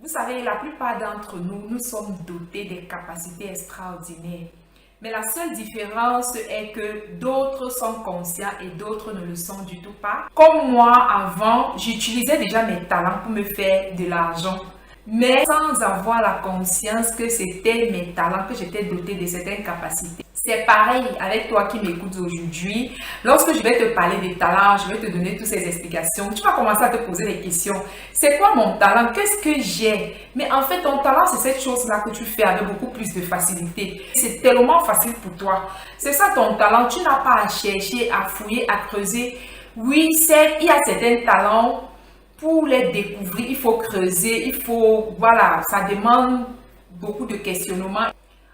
Vous savez, la plupart d'entre nous, nous sommes dotés des capacités extraordinaires. Mais la seule différence est que d'autres sont conscients et d'autres ne le sont du tout pas. Comme moi, avant, j'utilisais déjà mes talents pour me faire de l'argent. Mais sans avoir la conscience que c'était mes talents, que j'étais dotée de certaines capacités. C'est pareil avec toi qui m'écoutes aujourd'hui. Lorsque je vais te parler des talents, je vais te donner toutes ces explications. Tu vas commencer à te poser des questions. C'est quoi mon talent? Qu'est-ce que j'ai? Mais en fait, ton talent, c'est cette chose-là que tu fais avec beaucoup plus de facilité. C'est tellement facile pour toi. C'est ça ton talent. Tu n'as pas à chercher, à fouiller, à creuser. Oui, il y a certains talents. Pour les découvrir, il faut creuser, voilà, ça demande beaucoup de questionnement.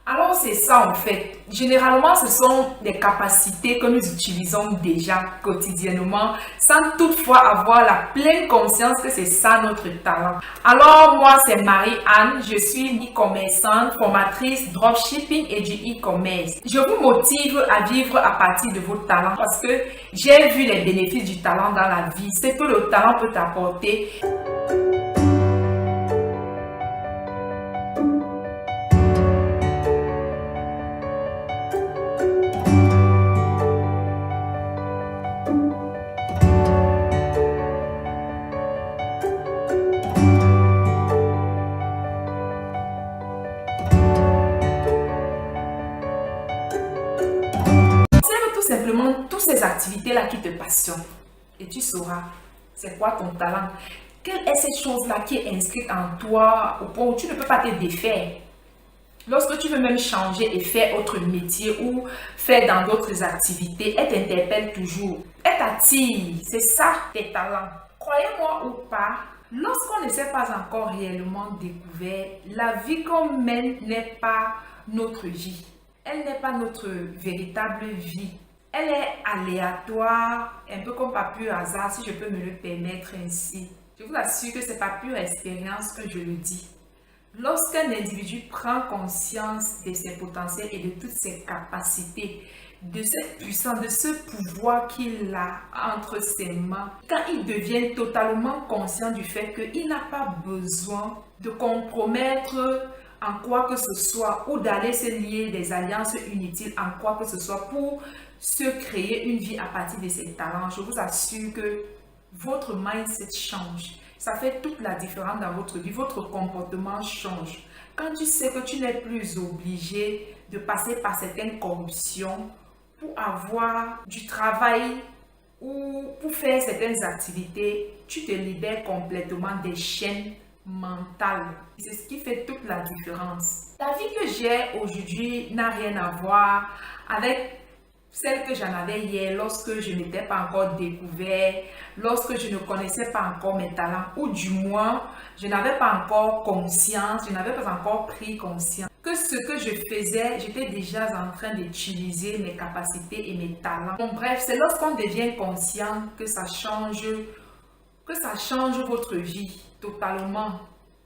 Alors c'est ça en fait. Généralement, ce sont des capacités que nous utilisons déjà quotidiennement sans toutefois avoir la pleine conscience que c'est ça notre talent. Alors moi, c'est Marie-Anne, je suis e-commerçante, formatrice dropshipping et du e-commerce. Je vous motive à vivre à partir de vos talents parce que j'ai vu les bénéfices du talent dans la vie, ce que le talent peut t'apporter. Simplement toutes ces activités-là qui te passionnent et tu sauras c'est quoi ton talent. Quelle est cette chose-là qui est inscrite en toi au point où tu ne peux pas te défaire. Lorsque tu veux même changer et faire autre métier ou faire dans d'autres activités, elle t'interpelle toujours. Elle t'attire. C'est ça tes talents. Croyez-moi ou pas, lorsqu'on ne s'est pas encore réellement découvert, la vie qu'on mène n'est pas notre vie. Elle n'est pas notre véritable vie. Elle est aléatoire, un peu comme par pur hasard, si je peux me le permettre ainsi. Je vous assure que c'est par pure expérience que je le dis. Lorsqu'un individu prend conscience de ses potentiels et de toutes ses capacités, de cette puissance, de ce pouvoir qu'il a entre ses mains, quand il devient totalement conscient du fait qu'il n'a pas besoin de compromettre en quoi que ce soit ou d'aller se lier des alliances inutiles en quoi que ce soit pour se créer une vie à partir de ses talents, je vous assure que votre mindset change. Ça fait toute la différence dans votre vie. Votre comportement change. Quand tu sais que tu n'es plus obligé de passer par certaines corruptions pour avoir du travail ou pour faire certaines activités, tu te libères complètement des chaînes mentales. C'est ce qui fait toute la différence. La vie que j'ai aujourd'hui n'a rien à voir avec celle que j'en avais hier lorsque je n'étais pas encore découvert, lorsque je ne connaissais pas encore mes talents, ou du moins, je n'avais pas encore conscience, je n'avais pas encore pris conscience que ce que je faisais, j'étais déjà en train d'utiliser mes capacités et mes talents. Bon, bref, c'est lorsqu'on devient conscient que ça change votre vie totalement.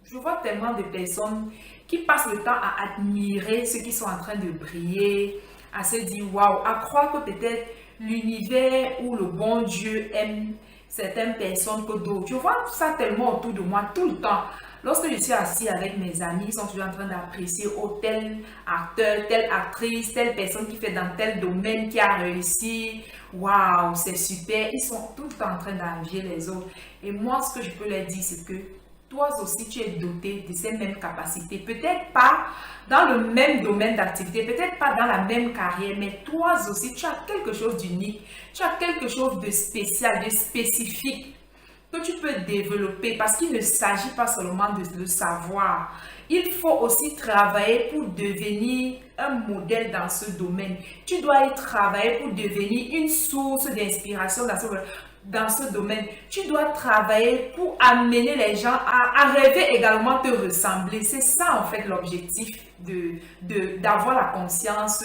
Je vois tellement de personnes qui passent le temps à admirer ceux qui sont en train de briller, à se dire waouh, à croire que peut-être l'univers ou le bon Dieu aime certaines personnes que d'autres. Je vois ça tellement autour de moi tout le temps. Lorsque je suis assis avec mes amis, ils sont toujours en train d'apprécier tel acteur, telle actrice, telle personne qui fait dans tel domaine, qui a réussi. Waouh, c'est super. Ils sont tout le temps en train d'envier les autres. Et moi, ce que je peux leur dire, c'est que toi aussi, tu es doté de ces mêmes capacités. Peut-être pas dans le même domaine d'activité, peut-être pas dans la même carrière, mais toi aussi, tu as quelque chose d'unique. Tu as quelque chose de spécial, de spécifique que tu peux développer parce qu'il ne s'agit pas seulement de le savoir. Il faut aussi travailler pour devenir un modèle dans ce domaine. Tu dois y travailler pour devenir une source d'inspiration dans ce domaine. Tu dois travailler pour amener les gens à rêver également te ressembler. C'est ça en fait l'objectif d'avoir la conscience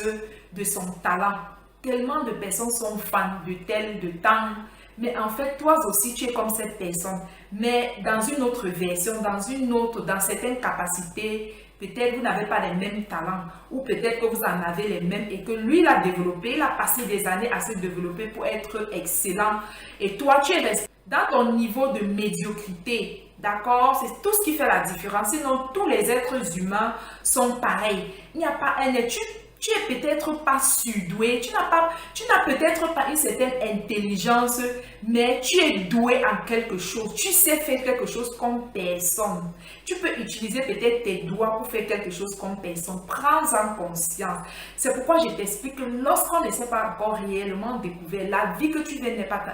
de son talent. Tellement de personnes sont fans de tel, de tant. Mais en fait, toi aussi, tu es comme cette personne, mais dans une autre version, dans certaines capacités. Peut-être vous n'avez pas les mêmes talents, ou peut-être que vous en avez les mêmes et que lui l'a développé, il a passé des années à se développer pour être excellent. Et toi, tu es dans ton niveau de médiocrité. D'accord? C'est tout ce qui fait la différence. Sinon, tous les êtres humains sont pareils. Il n'y a pas un être. Tu es peut-être pas surdoué, tu n'as peut-être pas une certaine intelligence, mais tu es doué en quelque chose. Tu sais faire quelque chose comme personne. Tu peux utiliser peut-être tes doigts pour faire quelque chose comme personne. Prends-en conscience. C'est pourquoi je t'explique que lorsqu'on ne s'est pas encore réellement découvert, la vie que tu mènes n'est pas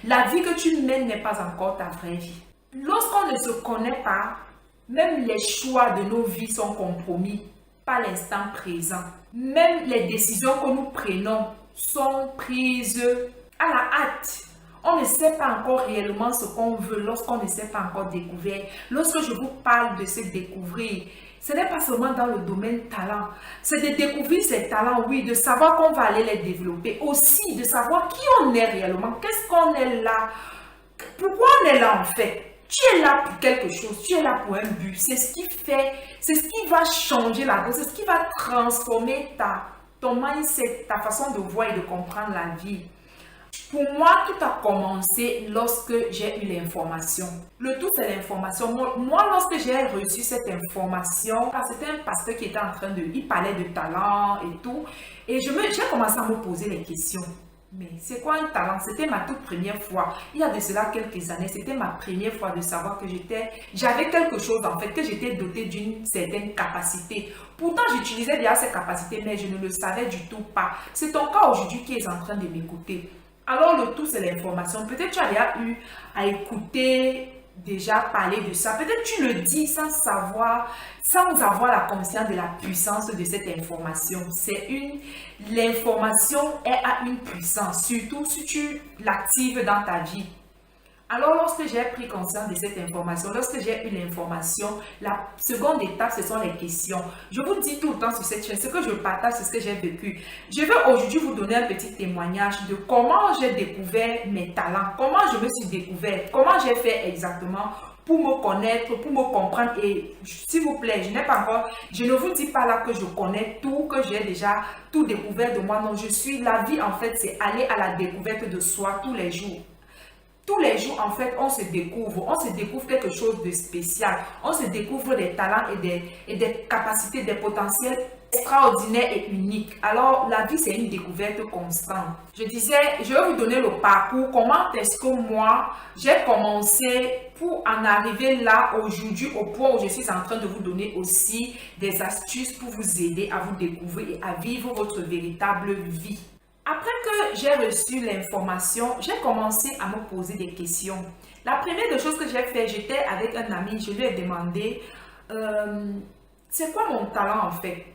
la vie que tu mènes n'est pas encore ta vraie vie. Lorsqu'on ne se connaît pas, même les choix de nos vies sont compromis par l'instant présent. Même les décisions que nous prenons sont prises à la hâte. On ne sait pas encore réellement ce qu'on veut lorsqu'on ne s'est pas encore découvert. Lorsque je vous parle de se découvrir, ce n'est pas seulement dans le domaine talent. C'est de découvrir ces talents, oui, de savoir qu'on va aller les développer. Aussi, de savoir qui on est réellement, qu'est-ce qu'on est là, pourquoi on est là en fait. Tu es là pour quelque chose, tu es là pour un but. C'est ce qui fait, c'est ce qui va changer la vie, c'est ce qui va transformer ton mindset, ta façon de voir et de comprendre la vie. Pour moi, tout a commencé lorsque j'ai eu l'information. Le tout, c'est l'information. Moi, lorsque j'ai reçu cette information, c'était un pasteur qui était en train de... Il parlait de talent et tout. Et j'ai commencé à me poser les questions. Mais c'est quoi un talent? C'était ma toute première fois. Il y a de cela quelques années, c'était ma première fois de savoir que j'avais quelque chose en fait, que j'étais dotée d'une certaine capacité. Pourtant, j'utilisais déjà ces capacités, mais je ne le savais du tout pas. C'est ton cas aujourd'hui qui est en train de m'écouter. Alors, le tout, c'est l'information. Peut-être tu as déjà eu à écouter, déjà parler de ça. Peut-être tu le dis sans savoir, sans avoir la conscience de la puissance de cette information. L'information a une puissance, surtout si tu l'actives dans ta vie. Alors, lorsque j'ai pris conscience de cette information, lorsque j'ai eu l'information, la seconde étape, ce sont les questions. Je vous dis tout le temps sur cette chaîne, ce que je partage, c'est ce que j'ai vécu. Je vais aujourd'hui vous donner un petit témoignage de comment j'ai découvert mes talents, comment je me suis découvert, comment j'ai fait exactement pour me connaître, pour me comprendre. Et s'il vous plaît, je ne vous dis pas là que je connais tout, que j'ai déjà tout découvert de moi. Non, la vie en fait, c'est aller à la découverte de soi tous les jours. Tous les jours, en fait, on se découvre quelque chose de spécial. On se découvre des talents et des capacités, des potentiels extraordinaires et uniques. Alors, la vie, c'est une découverte constante. Je disais, je vais vous donner le parcours. Comment est-ce que moi, j'ai commencé pour en arriver là, aujourd'hui, au point où je suis en train de vous donner aussi des astuces pour vous aider à vous découvrir et à vivre votre véritable vie. Après que j'ai reçu l'information, j'ai commencé à me poser des questions. La première des choses que j'ai fait, j'étais avec un ami, je lui ai demandé c'est quoi mon talent en fait.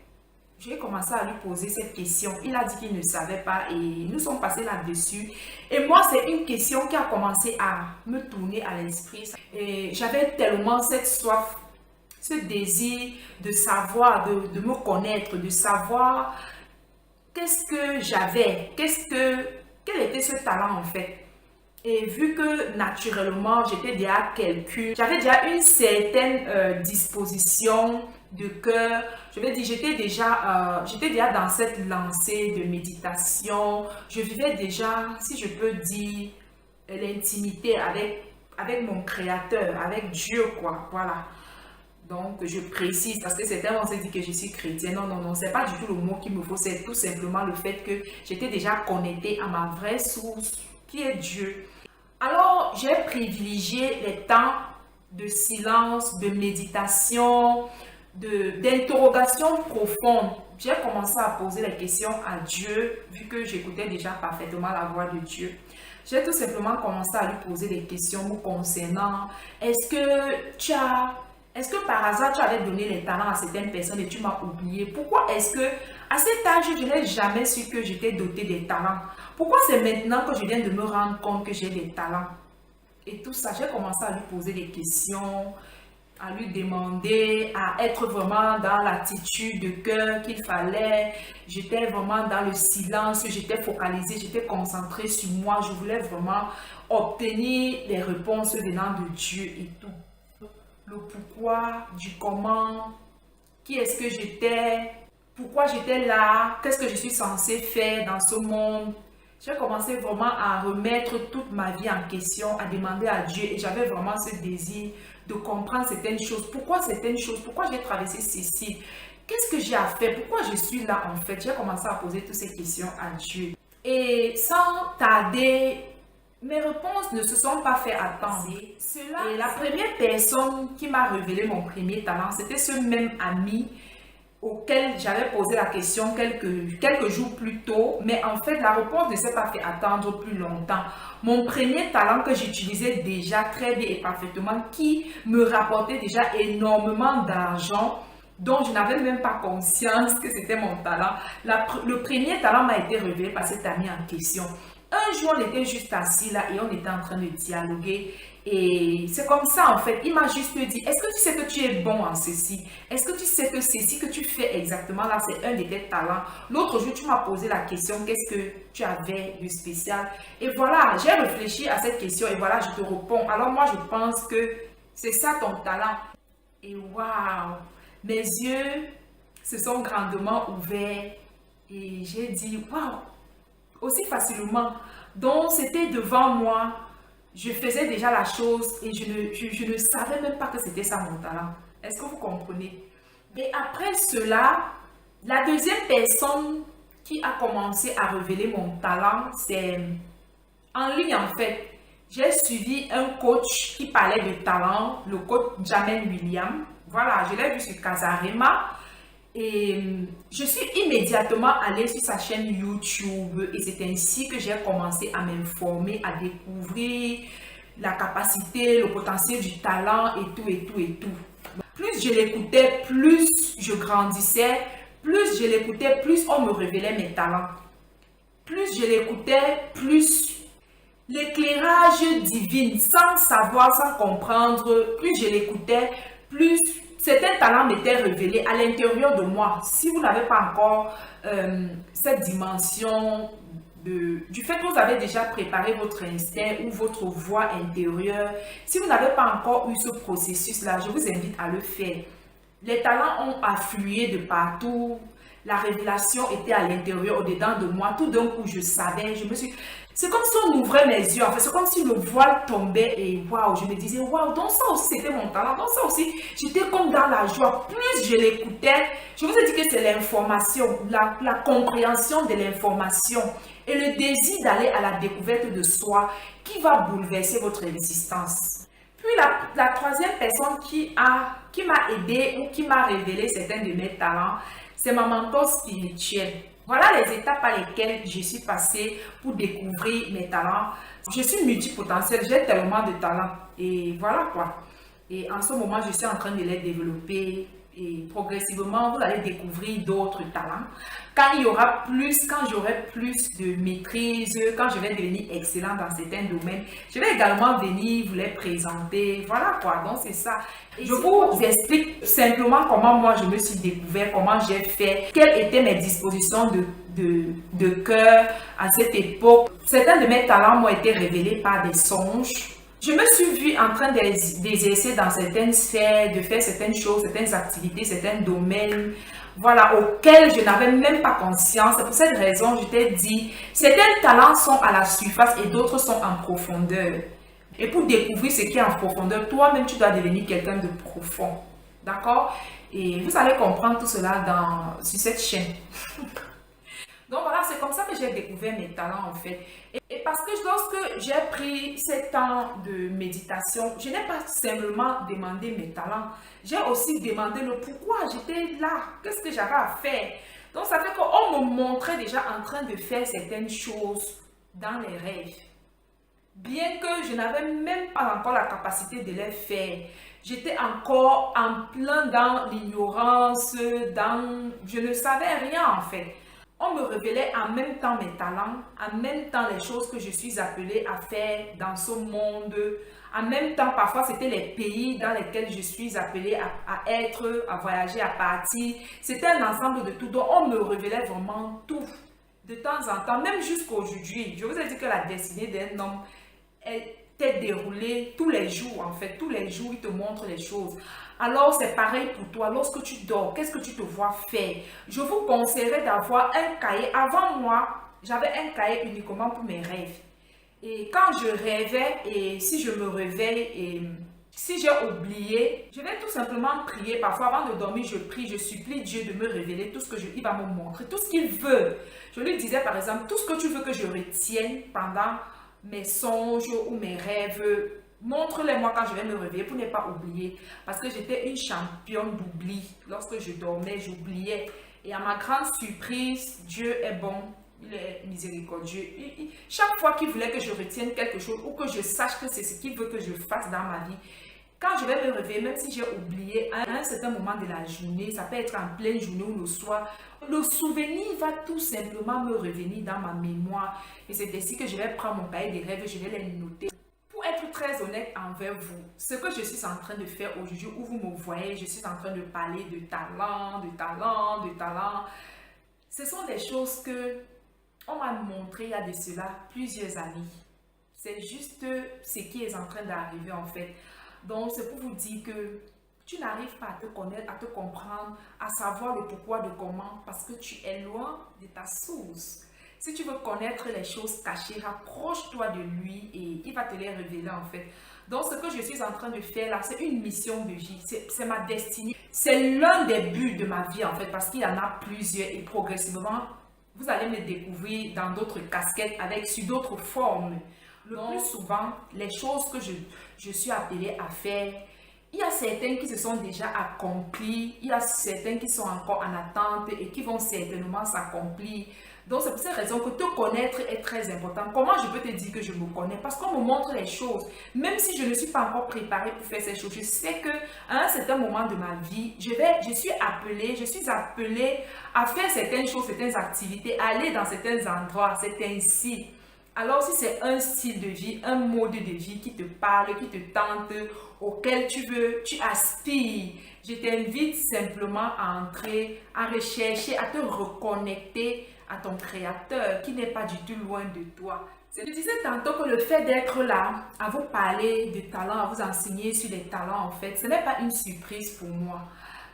J'ai commencé à lui poser cette question. Il a dit qu'il ne savait pas et nous sommes passés là-dessus. Et moi, c'est une question qui a commencé à me tourner à l'esprit. Et j'avais tellement cette soif, ce désir de savoir, de me connaître, de savoir qu'est-ce que j'avais, quel était ce talent en fait. Et vu que naturellement j'étais déjà j'avais déjà une certaine disposition de cœur, je vais dire, j'étais déjà dans cette lancée de méditation. Je vivais déjà, si je peux dire, l'intimité avec mon créateur, avec Dieu quoi, voilà. Donc, je précise parce que certains vont se dire que je suis chrétienne. Non, non, non, c'est pas du tout le mot qu'il me faut. C'est tout simplement le fait que j'étais déjà connectée à ma vraie source, qui est Dieu. Alors, j'ai privilégié les temps de silence, de méditation, d'interrogation profonde. J'ai commencé à poser les questions à Dieu, vu que j'écoutais déjà parfaitement la voix de Dieu. J'ai tout simplement commencé à lui poser des questions me concernant. Est-ce que par hasard tu avais donné les talents à certaines personnes et tu m'as oublié? Pourquoi est-ce que à cet âge je n'ai jamais su que j'étais dotée des talents? Pourquoi c'est maintenant que je viens de me rendre compte que j'ai des talents? Et tout ça, j'ai commencé à lui poser des questions, à lui demander, à être vraiment dans l'attitude de cœur qu'il fallait. J'étais vraiment dans le silence, j'étais focalisée, j'étais concentrée sur moi. Je voulais vraiment obtenir les réponses venant de Dieu et tout. Le pourquoi, du comment, qui est-ce que j'étais, pourquoi j'étais là, qu'est-ce que je suis censée faire dans ce monde. J'ai commencé vraiment à remettre toute ma vie en question, à demander à Dieu et j'avais vraiment ce désir de comprendre certaines choses. Pourquoi certaines choses? Pourquoi j'ai traversé ceci? Qu'est-ce que j'ai à faire? Pourquoi je suis là en fait? J'ai commencé à poser toutes ces questions à Dieu. Et sans tarder, mes réponses ne se sont pas fait attendre. Et la première personne qui m'a révélé mon premier talent, c'était ce même ami auquel j'avais posé la question quelques jours plus tôt, mais en fait, la réponse ne s'est pas fait attendre plus longtemps. Mon premier talent que j'utilisais déjà très bien et parfaitement, qui me rapportait déjà énormément d'argent, dont je n'avais même pas conscience que c'était mon talent. Le premier talent m'a été révélé par cet ami en question. Un jour, on était juste assis là et on était en train de dialoguer. Et c'est comme ça en fait. Il m'a juste dit, est-ce que tu sais que tu es bon en ceci? Est-ce que tu sais que ceci que tu fais exactement là, c'est un de tes talents? L'autre jour, tu m'as posé la question, qu'est-ce que tu avais de spécial? Et voilà, j'ai réfléchi à cette question et voilà, je te réponds. Alors moi, je pense que c'est ça ton talent. Et waouh, mes yeux se sont grandement ouverts et j'ai dit, waouh, aussi facilement. Donc, c'était devant moi. Je faisais déjà la chose et je ne savais même pas que c'était ça mon talent. Est-ce que vous comprenez? Et après cela, la deuxième personne qui a commencé à révéler mon talent, c'est en ligne en fait. J'ai suivi un coach qui parlait de talent, le coach Jamel William. Voilà, je l'ai vu sur Casarema. Et je suis immédiatement allée sur sa chaîne YouTube et c'est ainsi que j'ai commencé à m'informer, à découvrir la capacité, le potentiel du talent et tout et tout et tout. Plus je l'écoutais, plus je grandissais, plus je l'écoutais, plus on me révélait mes talents. Plus je l'écoutais, plus l'éclairage divin, sans savoir, sans comprendre, plus je l'écoutais, plus certains talents m'étaient révélés à l'intérieur de moi. Si vous n'avez pas encore cette dimension du fait que vous avez déjà préparé votre instinct ou votre voix intérieure, si vous n'avez pas encore eu ce processus-là, je vous invite à le faire. Les talents ont afflué de partout. La révélation était à l'intérieur, au-dedans de moi. Tout d'un coup, je savais, c'est comme si on ouvrait mes yeux, en fait, c'est comme si le voile tombait et waouh, je me disais, waouh, donc ça aussi c'était mon talent, donc ça aussi, j'étais comme dans la joie. Plus je l'écoutais, je vous ai dit que c'est l'information, la compréhension de l'information et le désir d'aller à la découverte de soi qui va bouleverser votre existence. Puis la troisième personne qui m'a aidé ou qui m'a révélé certains de mes talents, c'est ma mentor spirituelle. Voilà les étapes par lesquelles je suis passée pour découvrir mes talents. Je suis multipotentielle, j'ai tellement de talents. Et voilà quoi. Et en ce moment, je suis en train de les développer. Et progressivement, vous allez découvrir d'autres talents. Quand j'aurai plus de maîtrise, quand je vais devenir excellent dans certains domaines, je vais également venir vous les présenter. Voilà quoi, donc c'est ça. Et je vous explique simplement comment moi je me suis découvert, comment j'ai fait, quelles étaient mes dispositions de cœur à cette époque. Certains de mes talents m'ont été révélés par des songes. Je me suis vue en train d'exercer dans certaines sphères, de faire certaines choses, certaines activités, certains domaines, voilà, auxquels je n'avais même pas conscience. C'est pour cette raison que je t'ai dit, certains talents sont à la surface et d'autres sont en profondeur. Et pour découvrir ce qui est en profondeur, toi-même, tu dois devenir quelqu'un de profond. D'accord? Et vous allez comprendre tout cela sur cette chaîne. Donc voilà, c'est comme ça que j'ai découvert mes talents en fait. Et parce que lorsque j'ai pris ce temps de méditation, je n'ai pas simplement demandé mes talents. J'ai aussi demandé le pourquoi j'étais là, qu'est-ce que j'avais à faire. Donc ça fait qu'on me montrait déjà en train de faire certaines choses dans les rêves. Bien que je n'avais même pas encore la capacité de les faire. J'étais encore en plein dans l'ignorance, je ne savais rien en fait. On me révélait en même temps mes talents, en même temps les choses que je suis appelée à faire dans ce monde. En même temps, parfois, c'était les pays dans lesquels je suis appelée à être, à voyager, à partir. C'était un ensemble de tout. Donc, on me révélait vraiment tout. De temps en temps, même jusqu'aujourd'hui. Je vous ai dit que la destinée d'un homme était déroulée tous les jours, en fait. Tous les jours, il te montre les choses. Alors, c'est pareil pour toi. Lorsque tu dors, qu'est-ce que tu te vois faire? Je vous conseillerais d'avoir un cahier. Avant moi, j'avais un cahier uniquement pour mes rêves. Et quand je rêvais, et si je me réveille, et si j'ai oublié, je vais tout simplement prier. Parfois, avant de dormir, je prie, je supplie Dieu de me révéler tout ce que il va me montrer, tout ce qu'il veut. Je lui disais par exemple, tout ce que tu veux que je retienne pendant mes songes ou mes rêves, montre-les-moi quand je vais me réveiller pour ne pas oublier. Parce que j'étais une championne d'oubli. Lorsque je dormais, j'oubliais. Et à ma grande surprise, Dieu est bon. Il est miséricordieux. Chaque fois qu'il voulait que je retienne quelque chose ou que je sache que c'est ce qu'il veut que je fasse dans ma vie, quand je vais me réveiller, même si j'ai oublié à un certain moment de la journée, ça peut être en pleine journée ou le soir, le souvenir va tout simplement me revenir dans ma mémoire. Et c'est ainsi que je vais prendre mon cahier des rêves et je vais les noter. Pour être très honnête envers vous, ce que je suis en train de faire aujourd'hui, où vous me voyez, je suis en train de parler de talent, de talent, de talent. Ce sont des choses que on m'a montré il y a de cela plusieurs années. C'est juste ce qui est en train d'arriver en fait. Donc c'est pour vous dire que tu n'arrives pas à te connaître, à te comprendre, à savoir le pourquoi de comment, parce que tu es loin de ta source. Si tu veux connaître les choses cachées, rapproche-toi de lui et il va te les révéler en fait. Donc ce que je suis en train de faire là, c'est une mission de vie, c'est ma destinée. C'est l'un des buts de ma vie en fait, parce qu'il y en a plusieurs et progressivement, vous allez me découvrir dans d'autres casquettes, sous d'autres formes. Le plus souvent, les choses que je suis appelée à faire, il y a certaines qui se sont déjà accomplies, il y a certaines qui sont encore en attente et qui vont certainement s'accomplir. Donc, c'est pour cette raison que te connaître est très important. Comment je peux te dire que je me connais? Parce qu'on me montre les choses. Même si je ne suis pas encore préparée pour faire ces choses, je sais qu'à un certain moment de ma vie, je suis appelée à faire certaines choses, certaines activités, à aller dans certains endroits. C'est ainsi. Alors, si c'est un style de vie, un mode de vie qui te parle, qui te tente, auquel tu aspires, je t'invite simplement à entrer, à rechercher, à te reconnecter à ton créateur qui n'est pas du tout loin de toi. Je disais tantôt que le fait d'être là, à vous parler de talents, à vous enseigner sur les talents en fait, ce n'est pas une surprise pour moi.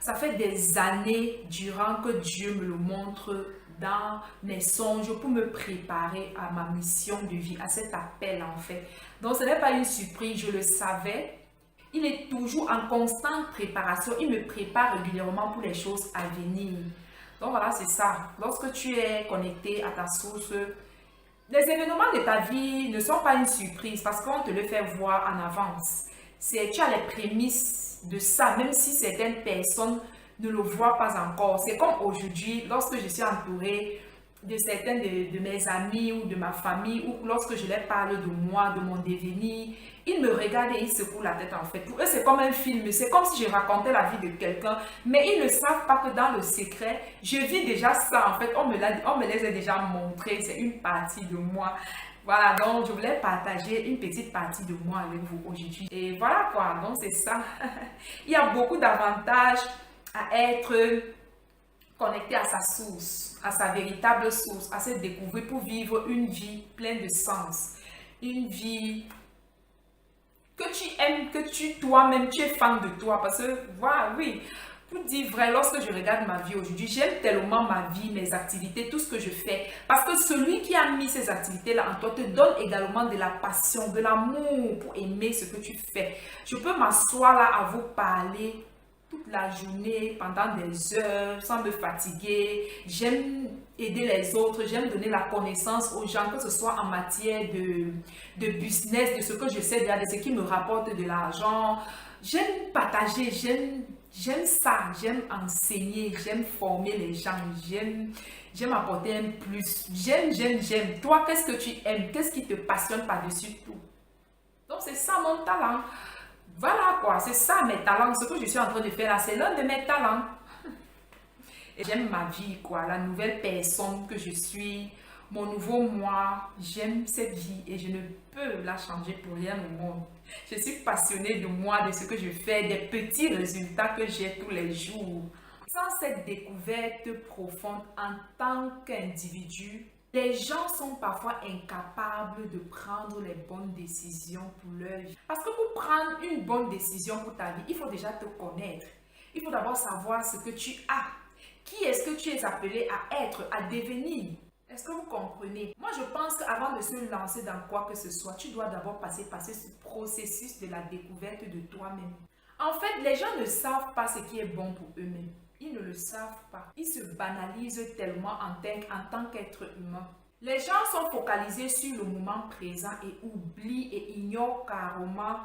Ça fait des années durant que Dieu me le montre dans mes songes pour me préparer à ma mission de vie, à cet appel en fait. Donc ce n'est pas une surprise, je le savais. Il est toujours en constante préparation, il me prépare régulièrement pour les choses à venir. Donc voilà, c'est ça. Lorsque tu es connecté à ta source, les événements de ta vie ne sont pas une surprise parce qu'on te le fait voir en avance. Tu as les prémices de ça, même si certaines personnes ne le voient pas encore. C'est comme aujourd'hui, lorsque je suis entourée de certains de mes amis ou de ma famille, ou lorsque je leur parle de moi, de mon devenir, ils me regardent et ils secouent la tête en fait. Pour eux, c'est comme un film, c'est comme si je racontais la vie de quelqu'un, mais ils ne savent pas que dans le secret, je vis déjà ça en fait. On me les a déjà montrés, c'est une partie de moi. Voilà, donc je voulais partager une petite partie de moi avec vous aujourd'hui. Et voilà quoi, donc c'est ça. Il y a beaucoup d'avantages à être connecté à sa source, à sa véritable source, à se découvrir pour vivre une vie pleine de sens. Une vie que tu aimes, que toi-même, tu es fan de toi. Parce que, voilà, oui, pour dire vrai, lorsque je regarde ma vie aujourd'hui, j'aime tellement ma vie, mes activités, tout ce que je fais. Parce que celui qui a mis ces activités-là en toi te donne également de la passion, de l'amour pour aimer ce que tu fais. Je peux m'asseoir là à vous parler toute la journée, pendant des heures, sans me fatiguer. J'aime aider les autres, j'aime donner la connaissance aux gens, que ce soit en matière de business, de ce que je sais déjà, de ce qui me rapporte de l'argent. J'aime partager, j'aime ça, j'aime enseigner, j'aime former les gens, j'aime apporter un plus. J'aime. Toi, qu'est-ce que tu aimes? Qu'est-ce qui te passionne par-dessus tout? Donc, c'est ça mon talent. Voilà quoi, c'est ça mes talents. Ce que je suis en train de faire là, c'est l'un de mes talents. J'aime ma vie quoi, la nouvelle personne que je suis, mon nouveau moi. J'aime cette vie et je ne peux la changer pour rien au monde. Je suis passionnée de moi, de ce que je fais, des petits résultats que j'ai tous les jours. Sans cette découverte profonde en tant qu'individu, les gens sont parfois incapables de prendre les bonnes décisions pour leur vie. Parce que pour prendre une bonne décision pour ta vie, il faut déjà te connaître. Il faut d'abord savoir ce que tu as. Qui est-ce que tu es appelé à être, à devenir? Est-ce que vous comprenez? Moi, je pense qu'avant de se lancer dans quoi que ce soit, tu dois d'abord passer par ce processus de la découverte de toi-même. En fait, les gens ne savent pas ce qui est bon pour eux-mêmes. Ils ne le savent pas. Ils se banalisent tellement en tant qu'être humain. Les gens sont focalisés sur le moment présent et oublient et ignorent carrément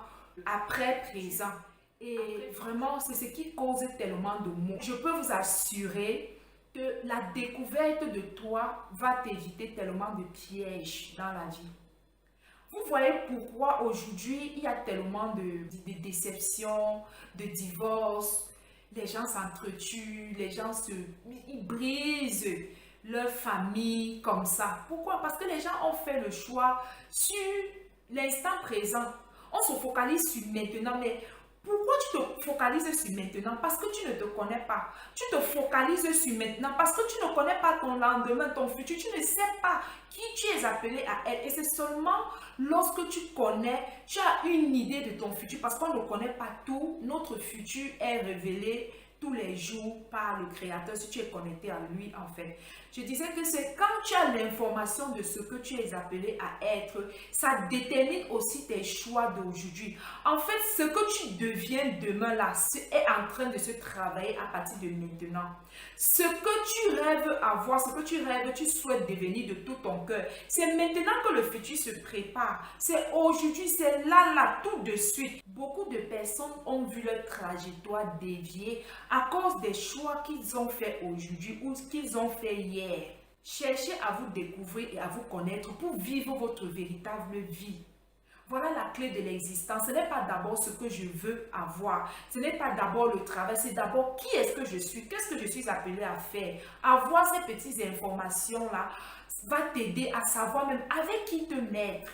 après présent. Et vraiment, c'est ce qui cause tellement de maux. Je peux vous assurer que la découverte de toi va t'éviter tellement de pièges dans la vie. Vous voyez pourquoi aujourd'hui il y a tellement de déceptions, de divorces, les gens s'entretuent, les gens ils brisent leur famille comme ça. Pourquoi? Parce que les gens ont fait le choix sur l'instant présent. On se focalise sur maintenant, mais pourquoi tu te focalises sur maintenant? Parce que tu ne te connais pas. Tu te focalises sur maintenant parce que tu ne connais pas ton lendemain, ton futur. Tu ne sais pas qui tu es appelé à être. Et c'est seulement lorsque tu connais, tu as une idée de ton futur parce qu'on ne connaît pas tout. Notre futur est révélé tous les jours par le Créateur, si tu es connecté à lui en fait. Je disais que c'est quand tu as l'information de ce que tu es appelé à être, ça détermine aussi tes choix d'aujourd'hui. En fait, ce que tu deviens demain là, est en train de se travailler à partir de maintenant. Ce que tu rêves avoir, ce que tu rêves, tu souhaites devenir de tout ton cœur, c'est maintenant que le futur se prépare. C'est aujourd'hui, c'est là, tout de suite. Beaucoup de personnes ont vu leur trajectoire dévier à cause des choix qu'ils ont fait aujourd'hui ou qu'ils ont fait hier. Cherchez à vous découvrir et à vous connaître pour vivre votre véritable vie. Voilà la clé de l'existence. Ce n'est pas d'abord ce que je veux avoir. Ce n'est pas d'abord le travail. C'est d'abord qui est-ce que je suis. Qu'est-ce que je suis appelé à faire. Avoir ces petites informations-là va t'aider à savoir même avec qui te mettre.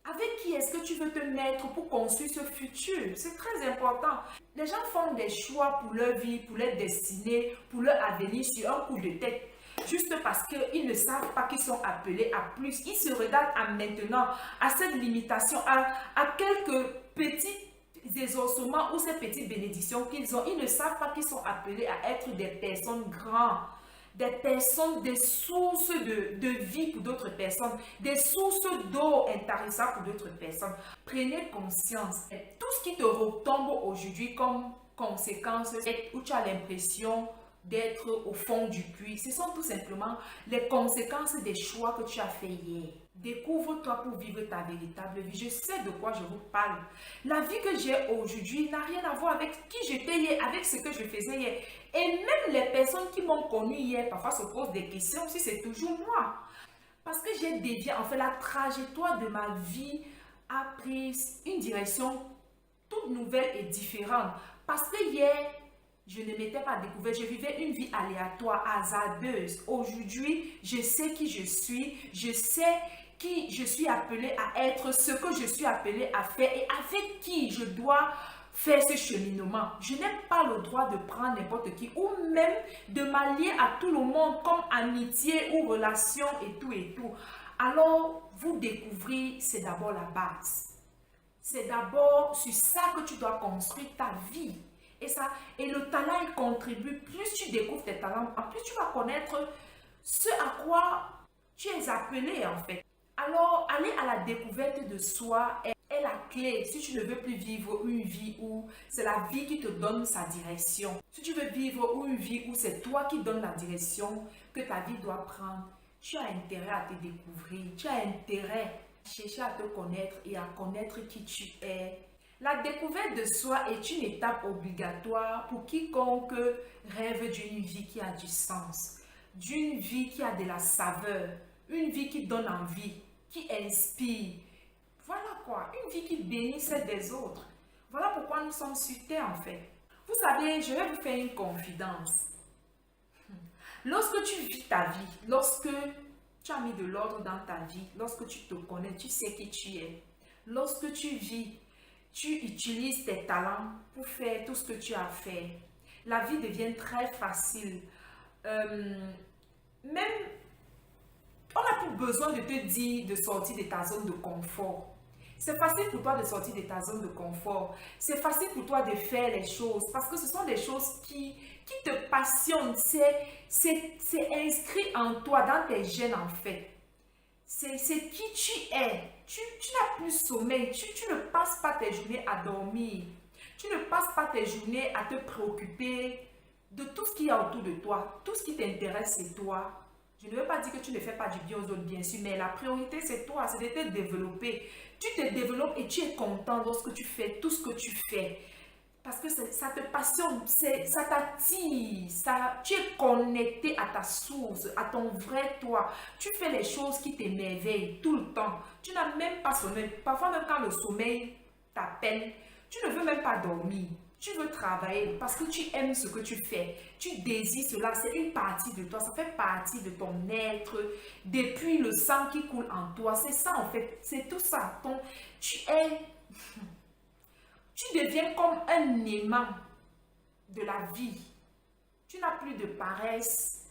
Avec qui est-ce que tu veux te mettre pour construire ce futur? C'est très important. Les gens font des choix pour leur vie, pour leur destinée, pour leur avenir sur un coup de tête. Juste parce qu'ils ne savent pas qu'ils sont appelés à plus. Ils se regardent à maintenant, à cette limitation, à quelques petits exaucements ou ces petites bénédictions qu'ils ont. Ils ne savent pas qu'ils sont appelés à être des personnes grandes. Des personnes, des sources de vie pour d'autres personnes, des sources d'eau intarissables pour d'autres personnes. Prenez conscience. Tout ce qui te retombe aujourd'hui comme conséquence, où tu as l'impression d'être au fond du puits, ce sont tout simplement les conséquences des choix que tu as fait hier. Découvre-toi pour vivre ta véritable vie. Je sais de quoi je vous parle. La vie que j'ai aujourd'hui n'a rien à voir avec qui j'étais hier, avec ce que je faisais hier. Et même les personnes qui m'ont connu hier, parfois se posent des questions si c'est toujours moi. Parce que j'ai dévié, en fait, la trajectoire de ma vie a pris une direction toute nouvelle et différente. Parce que hier, je ne m'étais pas découverte, je vivais une vie aléatoire, hasardeuse. Aujourd'hui, je sais qui je suis, je sais qui je suis appelée à être, ce que je suis appelée à faire et avec qui je dois faire ce cheminement. Je n'ai pas le droit de prendre n'importe qui ou même de m'allier à tout le monde comme amitié ou relation et tout et tout. Alors, vous découvrez, c'est d'abord la base. C'est d'abord sur ça que tu dois construire ta vie. Et le talent, il contribue. Plus tu découvres tes talents, en plus tu vas connaître ce à quoi tu es appelé en fait. Alors, aller à la découverte de soi est la clé. Si tu ne veux plus vivre une vie où c'est la vie qui te donne sa direction. Si tu veux vivre une vie où c'est toi qui donnes la direction que ta vie doit prendre, tu as intérêt à te découvrir. Tu as intérêt à chercher à te connaître et à connaître qui tu es. La découverte de soi est une étape obligatoire pour quiconque rêve d'une vie qui a du sens, d'une vie qui a de la saveur, une vie qui donne envie, qui inspire. Voilà quoi, une vie qui bénisse des autres. Voilà pourquoi nous sommes sur terre en fait. Vous savez, je vais vous faire une confidence. Lorsque tu vis ta vie, lorsque tu as mis de l'ordre dans ta vie, lorsque tu te connais, tu sais qui tu es. Lorsque tu vis, tu utilises tes talents pour faire tout ce que tu as fait. La vie devient très facile. Même, on n'a plus besoin de te dire de sortir de ta zone de confort. C'est facile pour toi de sortir de ta zone de confort. C'est facile pour toi de faire les choses parce que ce sont des choses qui te passionne, c'est inscrit en toi, dans tes gènes en fait. C'est qui tu es. Tu n'as plus sommeil. Tu ne passes pas tes journées à dormir. Tu ne passes pas tes journées à te préoccuper de tout ce qu'il y a autour de toi. Tout ce qui t'intéresse, c'est toi. Je ne veux pas dire que tu ne fais pas du bien aux autres, bien sûr, mais la priorité, c'est toi, c'est de te développer. Tu te développes et tu es content lorsque tu fais tout ce que tu fais. Parce que ça te passionne, ça t'attire, tu es connecté à ta source, à ton vrai toi. Tu fais les choses qui t'émerveillent tout le temps. Tu n'as même pas sommeil. Parfois, même quand le sommeil t'appelle, tu ne veux même pas dormir. Tu veux travailler parce que tu aimes ce que tu fais. Tu désires cela, c'est une partie de toi, ça fait partie de ton être. Depuis le sang qui coule en toi, c'est ça en fait, c'est tout ça. Tu deviens comme un aimant de la vie. Tu n'as plus de paresse.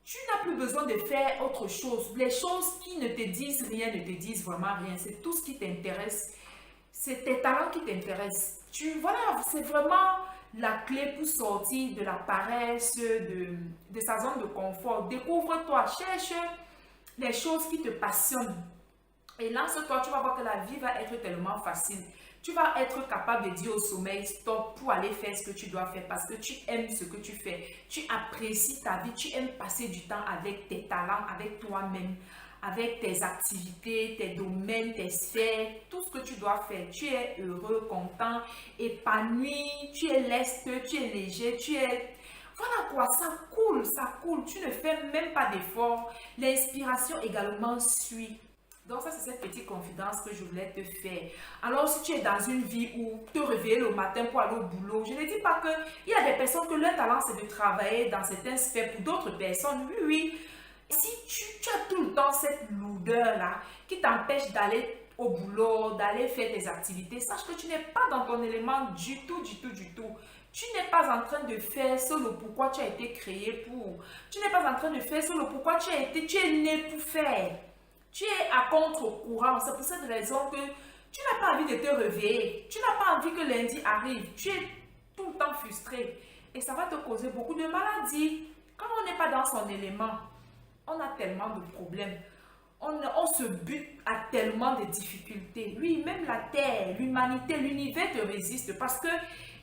Tu n'as plus besoin de faire autre chose. Les choses qui ne te disent rien ne te disent vraiment rien. C'est tout ce qui t'intéresse. C'est tes talents qui t'intéressent. Voilà, c'est vraiment la clé pour sortir de la paresse, de sa zone de confort. Découvre-toi, cherche les choses qui te passionnent. Et lance-toi, tu vas voir que la vie va être tellement facile. Tu vas être capable de dire au sommeil stop pour aller faire ce que tu dois faire parce que tu aimes ce que tu fais. Tu apprécies ta vie, tu aimes passer du temps avec tes talents, avec toi-même, avec tes activités, tes domaines, tes sphères, tout ce que tu dois faire. Tu es heureux, content, épanoui, tu es leste, tu es léger, tu es... Voilà quoi, ça coule. Tu ne fais même pas d'effort. L'inspiration également suit. Donc ça, c'est cette petite confidence que je voulais te faire. Alors, si tu es dans une vie où te réveiller le matin pour aller au boulot, je ne dis pas qu'il y a des personnes que leur talent, c'est de travailler dans certaines sphères. Pour d'autres personnes, oui. Si tu as tout le temps cette lourdeur-là qui t'empêche d'aller au boulot, d'aller faire tes activités, sache que tu n'es pas dans ton élément du tout. Tu n'es pas en train de faire ce le pourquoi tu as été créé pour. Tu n'es pas en train de faire ce le pourquoi tu es né pour faire. Tu es à contre-courant. C'est pour cette raison que tu n'as pas envie de te réveiller. Tu n'as pas envie que lundi arrive. Tu es tout le temps frustré. Et ça va te causer beaucoup de maladies. Quand on n'est pas dans son élément, on a tellement de problèmes. On se bute à tellement de difficultés. Oui, même la Terre, l'humanité, l'univers te résiste parce que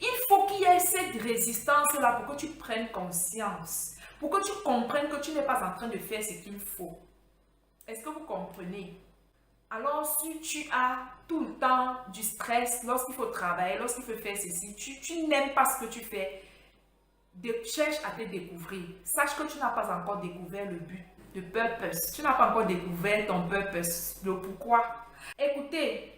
il faut qu'il y ait cette résistance-là pour que tu prennes conscience, pour que tu comprennes que tu n'es pas en train de faire ce qu'il faut. Est-ce que vous comprenez? Alors, si tu as tout le temps du stress lorsqu'il faut travailler, lorsqu'il faut faire ceci, tu n'aimes pas ce que tu fais, cherche à te découvrir. Sache que tu n'as pas encore découvert le but, le purpose. Tu n'as pas encore découvert ton purpose, le pourquoi. Écoutez,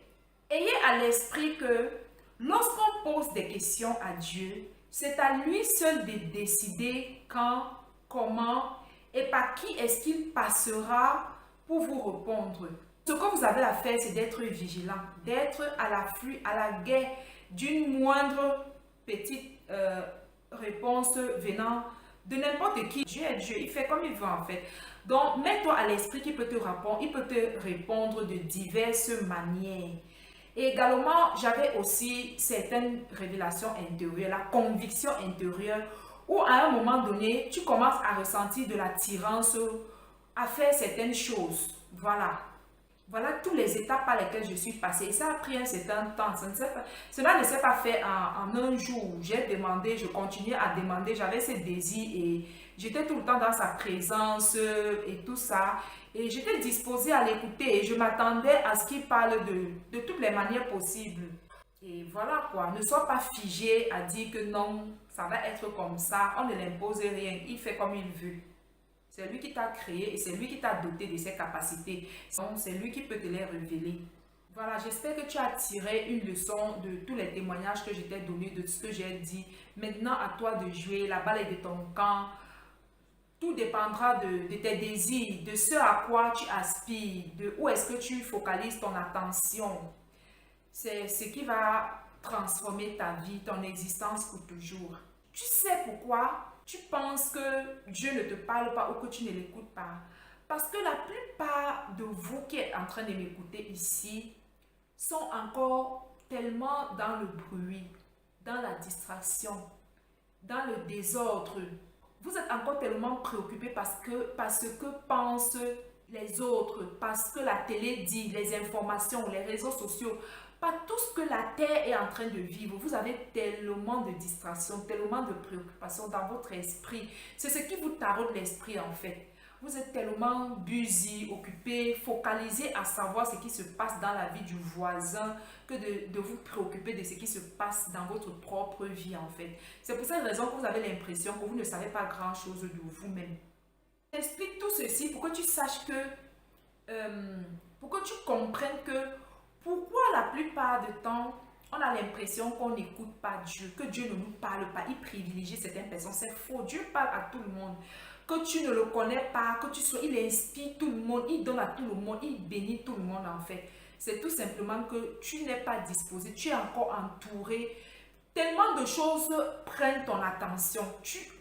ayez à l'esprit que lorsqu'on pose des questions à Dieu, c'est à lui seul de décider quand, comment et par qui est-ce qu'il passera pour vous répondre. Ce que vous avez à faire, c'est d'être vigilant, d'être à l'affût, à la guet d'une moindre petite réponse venant de n'importe qui. Dieu est Dieu, il fait comme il veut en fait. Donc, mets-toi à l'esprit qu'il peut te répondre, il peut te répondre de diverses manières. Et également, j'avais aussi certaines révélations intérieures, la conviction intérieure, où à un moment donné, tu commences à ressentir de l'attirance à faire certaines choses. Voilà tous les étapes par lesquelles je suis passée. Et ça a pris un certain temps. Cela ne s'est pas fait en un jour. J'ai demandé, je continuais à demander, j'avais ce désir et j'étais tout le temps dans sa présence et tout ça. Et j'étais disposée à l'écouter et je m'attendais à ce qu'il parle de toutes les manières possibles. Et voilà quoi, ne sois pas figé à dire que non, ça va être comme ça, on ne l'impose rien, il fait comme il veut. C'est lui qui t'a créé et c'est lui qui t'a doté de ses capacités. Donc, c'est lui qui peut te les révéler. Voilà, j'espère que tu as tiré une leçon de tous les témoignages que je t'ai donnés, de ce que j'ai dit. Maintenant, à toi de jouer, la balle est de ton camp. Tout dépendra de tes désirs, de ce à quoi tu aspires, de où est-ce que tu focalises ton attention. C'est ce qui va transformer ta vie, ton existence pour toujours. Tu sais pourquoi tu penses que Dieu ne te parle pas ou que tu ne l'écoutes pas? Parce que la plupart de vous qui êtes en train de m'écouter ici sont encore tellement dans le bruit, dans la distraction, dans le désordre. Vous êtes encore tellement préoccupé parce que pensent les autres, parce que la télé dit, les informations, les réseaux sociaux, pas tout ce que la terre est en train de vivre. Vous avez tellement de distractions, tellement de préoccupations dans votre esprit. C'est ce qui vous taraude l'esprit en fait. Vous êtes tellement busy, occupé, focalisé à savoir ce qui se passe dans la vie du voisin que de vous préoccuper de ce qui se passe dans votre propre vie en fait. C'est pour cette raison que vous avez l'impression que vous ne savez pas grand-chose de vous-même. J'explique tout ceci pour que tu saches pour que tu comprennes que pourquoi la plupart du temps, on a l'impression qu'on n'écoute pas Dieu, que Dieu ne nous parle pas, il privilégie certaines personnes. C'est faux, Dieu parle à tout le monde. Que tu ne le connais pas, il inspire tout le monde, il donne à tout le monde, il bénit tout le monde en fait. C'est tout simplement que tu n'es pas disposé, tu es encore entouré. Tellement de choses prennent ton attention.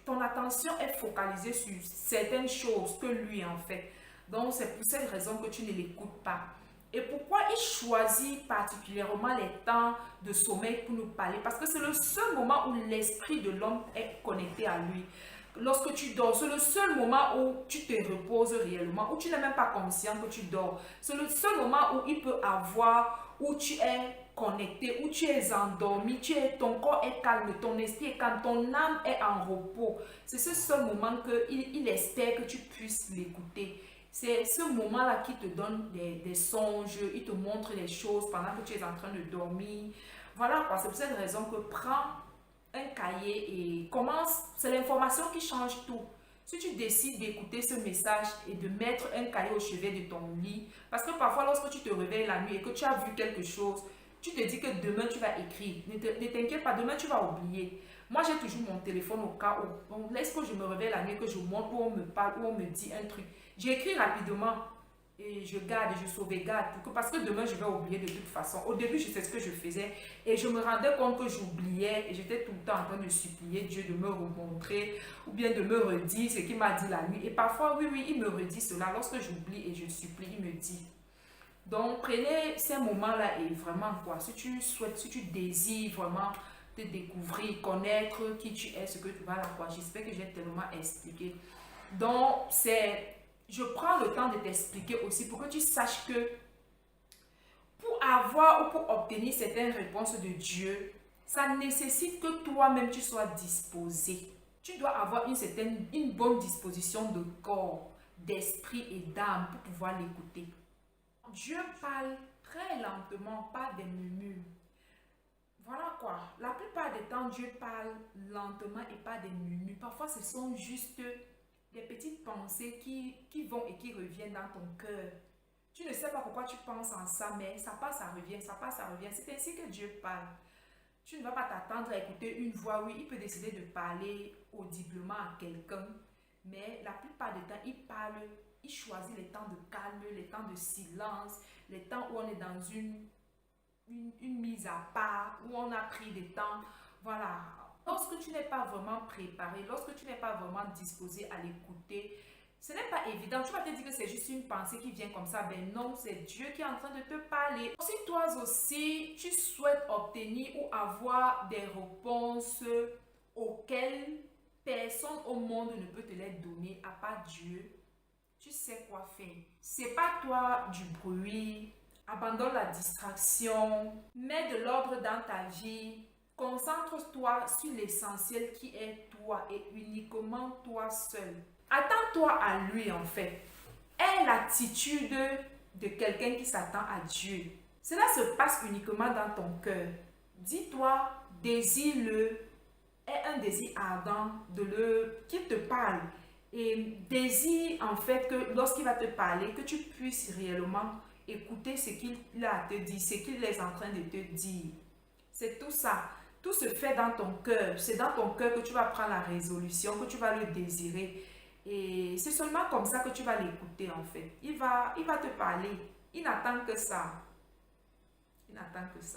Ton attention est focalisée sur certaines choses que lui en fait. Donc c'est pour cette raison que tu ne l'écoutes pas. Et pourquoi il choisit particulièrement les temps de sommeil pour nous parler? Parce que c'est le seul moment où l'esprit de l'homme est connecté à lui. Lorsque tu dors, c'est le seul moment où tu te reposes réellement, où tu n'es même pas conscient que tu dors. C'est le seul moment où il peut avoir, où tu es connecté, où tu es endormi, ton corps est calme, ton esprit est calme, ton âme est en repos. C'est ce seul moment qu'il espère que tu puisses l'écouter. C'est ce moment-là qui te donne des songes, il te montre les choses pendant que tu es en train de dormir. Voilà quoi, c'est pour cette raison que prends un cahier et commence. C'est l'information qui change tout. Si tu décides d'écouter ce message et de mettre un cahier au chevet de ton lit, parce que parfois lorsque tu te réveilles la nuit et que tu as vu quelque chose, tu te dis que demain tu vas écrire. Ne t'inquiète pas, demain tu vas oublier. Moi j'ai toujours mon téléphone au cas où. Donc, lorsque je me réveille la nuit, que je montre où on me parle, où on me dit un truc, j'écris rapidement et je garde, je sauvegarde parce que demain je vais oublier de toute façon. Au début, je sais ce que je faisais et je me rendais compte que j'oubliais et j'étais tout le temps en train de supplier Dieu de me remontrer ou bien de me redire ce qu'il m'a dit la nuit. Et parfois, oui, il me redit cela. Lorsque j'oublie et je supplie, il me dit. Donc, prenez ces moments-là et vraiment quoi, si tu souhaites, si tu désires vraiment te découvrir, connaître qui tu es, ce que tu vas là quoi. J'espère que j'ai tellement expliqué. Donc, je prends le temps de t'expliquer aussi pour que tu saches que pour avoir ou pour obtenir certaines réponses de Dieu, ça nécessite que toi-même tu sois disposé. Tu dois avoir une bonne disposition de corps, d'esprit et d'âme pour pouvoir l'écouter. Dieu parle très lentement, pas des murmures. Voilà quoi. La plupart des temps, Dieu parle lentement et pas des murmures. Parfois, ce sont juste des petites pensées qui vont et qui reviennent dans ton cœur. Tu ne sais pas pourquoi tu penses en ça, mais ça passe, ça revient, ça passe, ça revient. C'est ainsi que Dieu parle. Tu ne vas pas t'attendre à écouter une voix. Oui, il peut décider de parler audiblement à quelqu'un, mais la plupart du temps, il parle, il choisit les temps de calme, les temps de silence, les temps où on est dans une mise à part, où on a pris des temps. Voilà. Lorsque tu n'es pas vraiment préparé, lorsque tu n'es pas vraiment disposé à l'écouter, ce n'est pas évident. Tu vas te dire que c'est juste une pensée qui vient comme ça. Ben non, c'est Dieu qui est en train de te parler. Si toi aussi, tu souhaites obtenir ou avoir des réponses auxquelles personne au monde ne peut te les donner à part Dieu, tu sais quoi faire. C'est pas toi du bruit. Abandonne la distraction. Mets de l'ordre dans ta vie. Concentre-toi sur l'essentiel qui est toi et uniquement toi seul. Attends-toi à lui en fait. Aie l'attitude de quelqu'un qui s'attend à Dieu. Cela se passe uniquement dans ton cœur. Dis-toi, désire-le. Aie un désir ardent qu'il te parle. Et désire en fait que lorsqu'il va te parler, que tu puisses réellement écouter ce qu'il a à te dire, ce qu'il est en train de te dire. C'est tout ça. Tout se fait dans ton cœur. C'est dans ton cœur que tu vas prendre la résolution, que tu vas le désirer. Et c'est seulement comme ça que tu vas l'écouter en fait. Il va te parler. Il n'attend que ça. Il n'attend que ça.